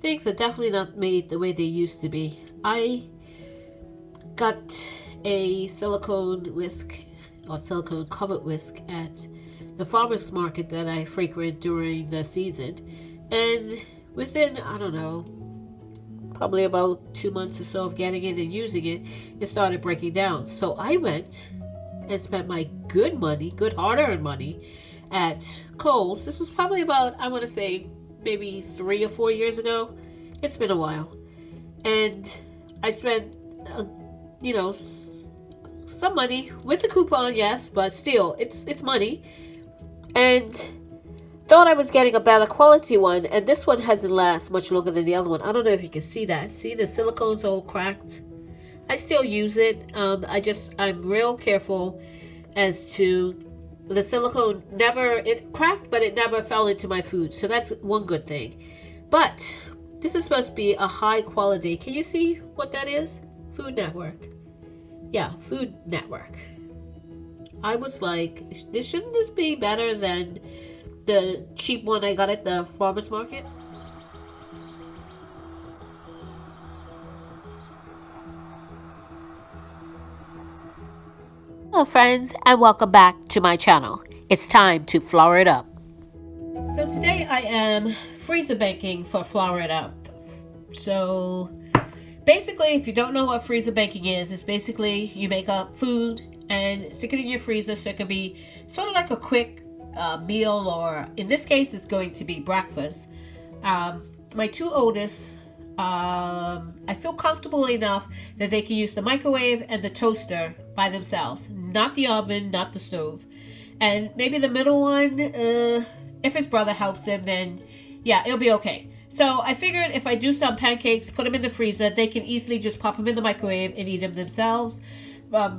things are definitely not made the way they used to be. I got a silicone whisk or silicone covered whisk at the farmer's market that I frequent during the season, and within, I don't know, probably about 2 months or so of getting it and using it, it started breaking down. So I went and spent my good money, good hard-earned money, at Kohl's. This was probably about, I want to say, maybe 3 or 4 years ago. It's been a while. And I spent, some money with a coupon, yes, but still, it's money. And thought I was getting a better quality one, and this one hasn't lasted much longer than the other one. I don't know if you can see that. See, the silicone's all cracked. I still use it. I'm real careful as to the silicone. It cracked, but it never fell into my food. So that's one good thing. But this is supposed to be a high quality. Can you see what that is? Food Network. Yeah, Food Network. I was like, shouldn't this be better than the cheap one I got at the farmer's market? Hello friends, and welcome back to my channel. It's time to flour it up. So today I am freezer baking for flour it up. So basically, if you don't know what freezer baking is, it's basically you make up food and stick it in your freezer so it can be sort of like a quick meal, or in this case it's going to be breakfast. My two oldest, I feel comfortable enough that they can use the microwave and the toaster by themselves, not the oven, not the stove. And maybe the middle one, if his brother helps him, then yeah, it'll be okay. So I figured if I do some pancakes, put them in the freezer, they can easily just pop them in the microwave and eat them themselves.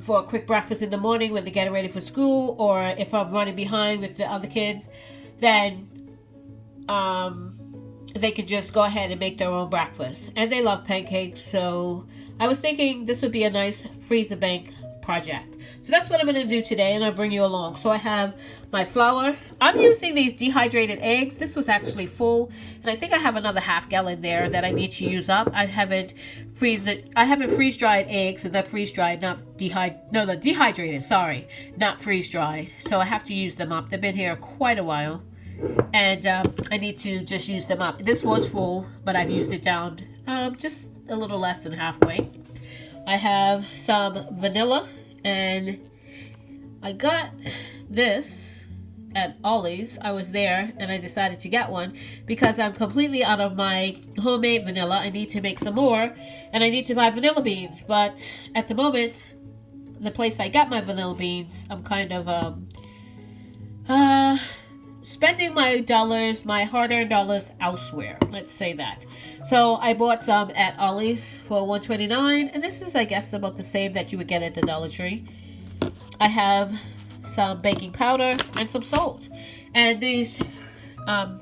For a quick breakfast in the morning when they're getting ready for school, or if I'm running behind with the other kids, then they could just go ahead and make their own breakfast. And they love pancakes, so I was thinking this would be a nice freezer bank project. So that's what I'm going to do today, and I'll bring you along. So I have my flour. I'm using these dehydrated eggs. This was actually full, and I think I have another half gallon there that I need to use up. I haven't freeze dried eggs, and they're freeze dried, not dehydrated, sorry, not freeze dried. So I have to use them up. They've been here quite a while, and I need to just use them up. This was full, but I've used it down just a little less than halfway. I have some vanilla, and I got this at Ollie's. I was there and I decided to get one because I'm completely out of my homemade vanilla. I need to make some more, and I need to buy vanilla beans, but at the moment the place I got my vanilla beans, I'm kind of spending my dollars, my hard-earned dollars elsewhere. Let's say that. So I bought some at Ollie's for $1.29, and this is, I guess, about the same that you would get at the Dollar Tree. I have some baking powder and some salt. And these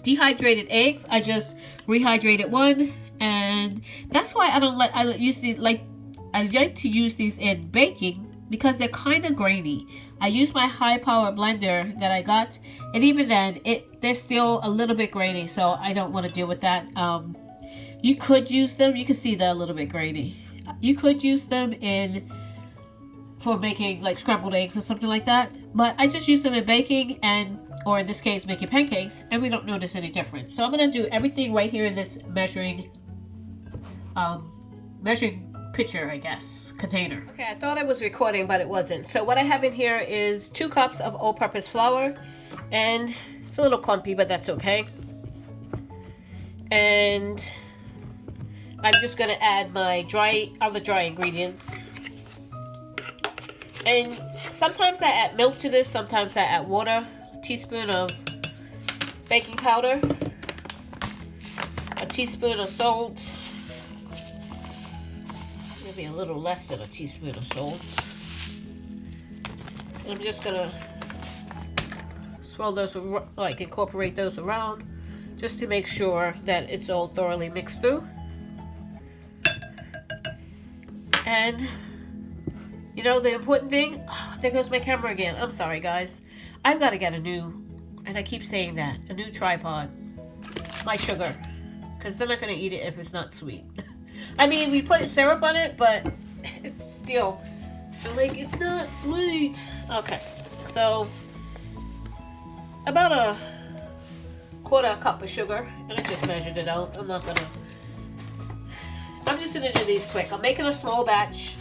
dehydrated eggs, I just rehydrated one, and that's why I like to use these in baking, because they're kind of grainy. I use my high power blender that I got, and even then they're still a little bit grainy, so I don't want to deal with that. You could use them, you can see they're a little bit grainy. You could use them for making like scrambled eggs or something like that, but I just use them in baking, or in this case making pancakes, and we don't notice any difference. So I'm going to do everything right here in this measuring pitcher, I guess, container. Okay, I thought I was recording, but it wasn't. So what I have in here is 2 cups of all-purpose flour, and it's a little clumpy, but that's okay. And I'm just gonna add my other dry ingredients. And sometimes I add milk to this, sometimes I add water. A teaspoon of baking powder, a teaspoon of salt, maybe a little less than a teaspoon of salt. And I'm just gonna swirl those, like incorporate those around, just to make sure that it's all thoroughly mixed through. And you know the important thing, there goes my camera again. I'm sorry guys. I've got to get a new, and I keep saying that, a new tripod. My sugar. because they're not going to eat it if it's not sweet. I mean, we put syrup on it, but it's still, like, it's not sweet. Okay, so about a quarter cup of sugar, and I just measured it out. I'm just going to do these quick. I'm making a small batch,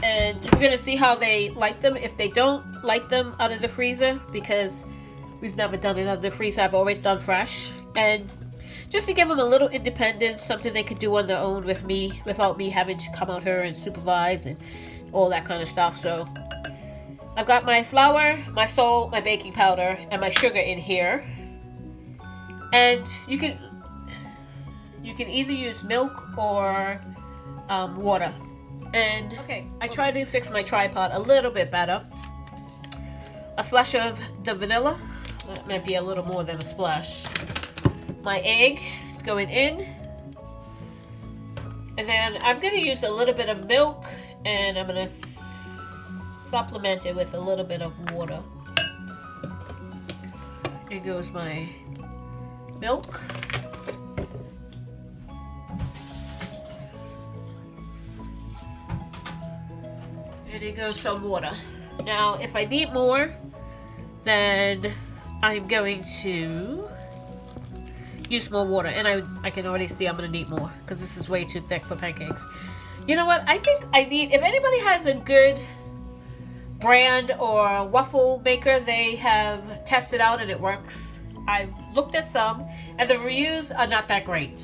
and we're going to see how they like them. If they don't like them out of the freezer, because we've never done it out of the freezer, I've always done fresh, and just to give them a little independence, something they could do on their own with me, without me having to come out here and supervise and all that kind of stuff. So I've got my flour, my salt, my baking powder, and my sugar in here. And you can either use milk or water. And okay, I try to fix my tripod a little bit better. A splash of the vanilla. That might be a little more than a splash. My egg is going in, and then I'm going to use a little bit of milk, and I'm going to supplement it with a little bit of water. Here goes my milk. And here goes some water. Now, if I need more, then I'm going to use more water, and I can already see I'm gonna need more because this is way too thick for pancakes. You know what? I think I need, if anybody has a good brand or waffle maker they have tested out and it works, I've looked at some and the reviews are not that great.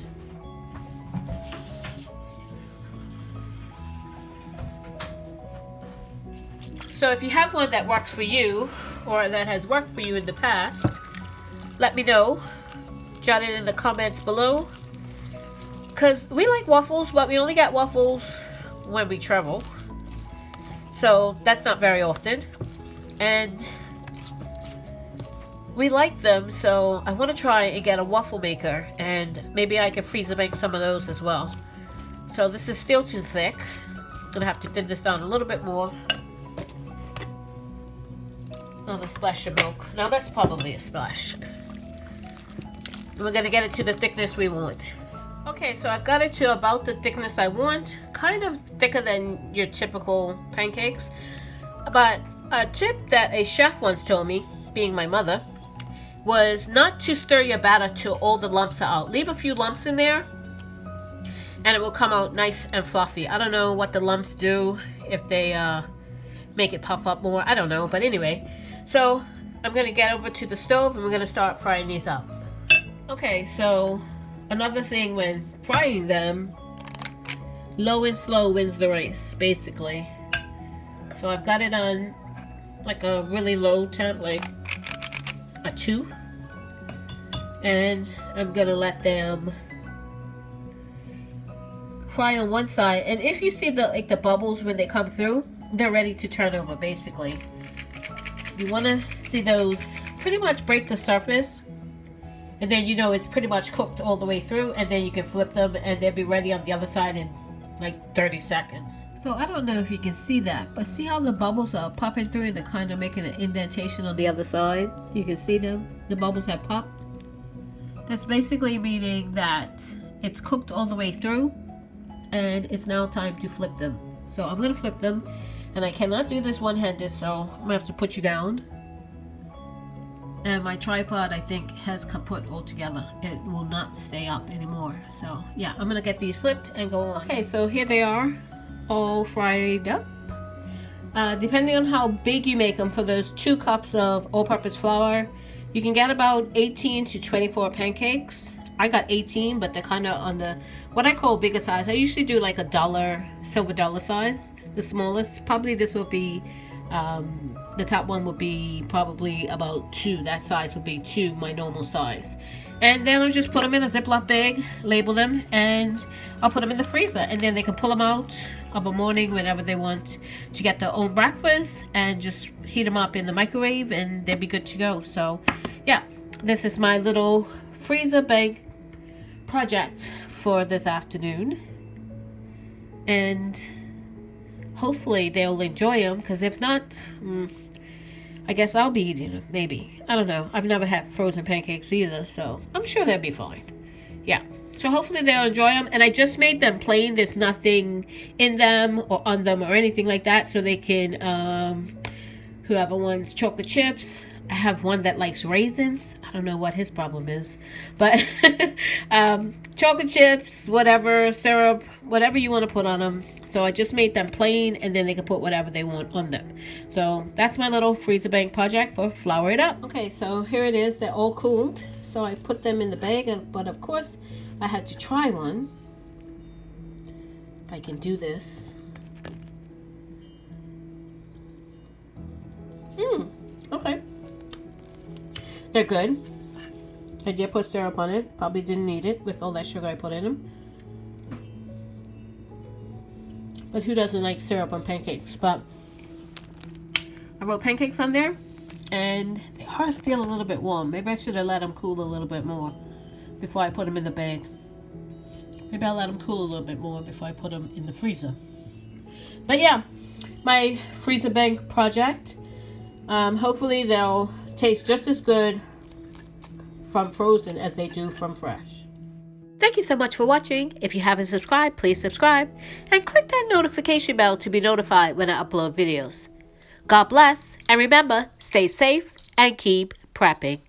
So if you have one that works for you or that has worked for you in the past, let me know. Jot it in the comments below, because we like waffles, but we only get waffles when we travel, so that's not very often, and we like them, so I want to try and get a waffle maker, and maybe I can freezer bake some of those as well. So this is still too thick. I'm gonna have to thin this down a little bit more. Another splash of milk. Now that's probably a splash. We're going to get it to the thickness we want. Okay, so I've got it to about the thickness I want. Kind of thicker than your typical pancakes. But a tip that a chef once told me, being my mother, was not to stir your batter till all the lumps are out. Leave a few lumps in there, and it will come out nice and fluffy. I don't know what the lumps do, if they make it puff up more. I don't know, but anyway. So I'm going to get over to the stove, and we're going to start frying these up. Okay, so another thing when frying them, low and slow wins the race, basically. So I've got it on like a really low temp, like a 2. And I'm gonna let them fry on one side. And if you see the bubbles when they come through, they're ready to turn over, basically. You wanna see those pretty much break the surface. And then you know it's pretty much cooked all the way through, and then you can flip them and they'll be ready on the other side in like 30 seconds. So I don't know if you can see that, but see how the bubbles are popping through and they're kind of making an indentation on the other side? You can see them. The bubbles have popped. That's basically meaning that it's cooked all the way through, and it's now time to flip them. So I'm going to flip them, and I cannot do this one-handed, so I'm going to have to put you down. And my tripod, I think, has kaput altogether. It will not stay up anymore. So yeah, I'm gonna get these flipped and go on. Okay, so here they are, all fried up. Depending on how big you make them, for those 2 cups of all-purpose flour, you can get about 18 to 24 pancakes. I got 18, but they're kind of on the, what I call bigger size. I usually do like $1 silver dollar size, the smallest. Probably this will be, the top one would be probably about 2. That size would be 2, my normal size. And then I'll just put them in a Ziploc bag, label them, and I'll put them in the freezer. And then they can pull them out of a morning whenever they want to get their own breakfast, and just heat them up in the microwave, and they'll be good to go. So yeah, this is my little freezer bag project for this afternoon. And hopefully they'll enjoy them, because if not, I guess I'll be eating them, maybe. I don't know. I've never had frozen pancakes either, so I'm sure they'll be fine. Yeah. So hopefully they'll enjoy them. And I just made them plain. There's nothing in them or on them or anything like that. So they can, whoever wants chocolate chips. I have one that likes raisins. I don't know what his problem is. But chocolate chips, whatever, syrup, whatever you want to put on them. So I just made them plain, and then they can put whatever they want on them. So that's my little freezer bank project for Flour It Up. Okay, so here it is. They're all cooled. So I put them in the bag, but of course I had to try one. If I can do this. Okay. They're good. I did put syrup on it. Probably didn't need it with all that sugar I put in them. But who doesn't like syrup on pancakes? But I wrote pancakes on there, and they are still a little bit warm. Maybe I should have let them cool a little bit more before I put them in the bag. Maybe I'll let them cool a little bit more before I put them in the freezer. But yeah, my freezer bank project. Hopefully they'll taste just as good from frozen as they do from fresh. Thank you so much for watching. If you haven't subscribed, please subscribe and click that notification bell to be notified when I upload videos. God bless, and remember, stay safe and keep prepping.